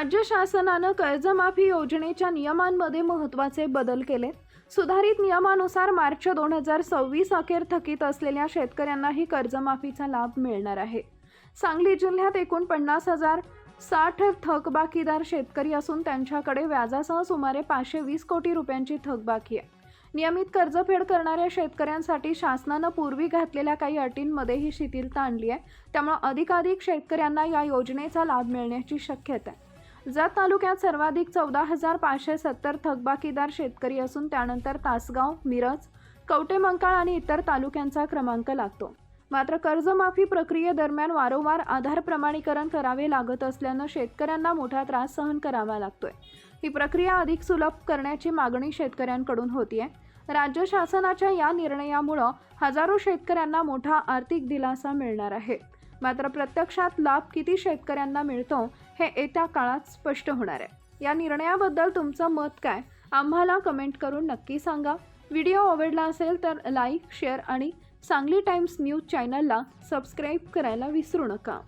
राज्य शासनानं कर्जमाफी योजनेच्या नियमांमध्ये महत्त्वाचे बदल केले। सुधारित नियमानुसार मार्च 2026 अखेर थकीत असलेल्या शेतकऱ्यांनाही कर्जमाफीचा लाभ मिळणार आहे। सांगली जिल्ह्यात एकूण 50,060 थकबाकीदार शेतकरी असून त्यांच्याकडे व्याजासह सुमारे 520 कोटी रुपयांची थकबाकी आहे। नियमित कर्जफेड करणाऱ्या शेतकऱ्यांसाठी शासनानं पूर्वी घातलेल्या काही अटींमध्येही शिथिलता आणली आहे। त्यामुळे अधिकाधिक शेतकऱ्यांना या योजनेचा लाभ मिळण्याची शक्यता आहे। जत तालुक्यात सर्वाधिक 14,570 थकबाकीदार शेतकरी असून त्यानंतर तासगाव, मिरज, कवठेमंकाळ आणि इतर तालुक्यांचा क्रमांक लागतो। मात्र कर्जमाफी प्रक्रियेदरम्यान वारंवार आधार प्रमाणीकरण करावे लागत असल्यानं शेतकऱ्यांना मोठा त्रास सहन करावा लागतोय। ही प्रक्रिया अधिक सुलभ करण्याची मागणी शेतकऱ्यांकडून होतीये। राज्य शासनाच्या या निर्णयामुळे हजारो शेतकऱ्यांना मोठा आर्थिक दिलासा मिळणार आहे। मात्र प्रत्यक्षात लाभ किती शेतकऱ्यांना मिळतो हे येत्या काळात स्पष्ट होणार आहे। या निर्णयाबद्दल तुमचं मत काय आम्हाला कमेंट करून नक्की सांगा। व्हिडिओ आवडला असेल तर लाईक, शेअर आणि सांगली टाइम्स न्यूज चॅनलला सबस्क्राईब करायला विसरू नका।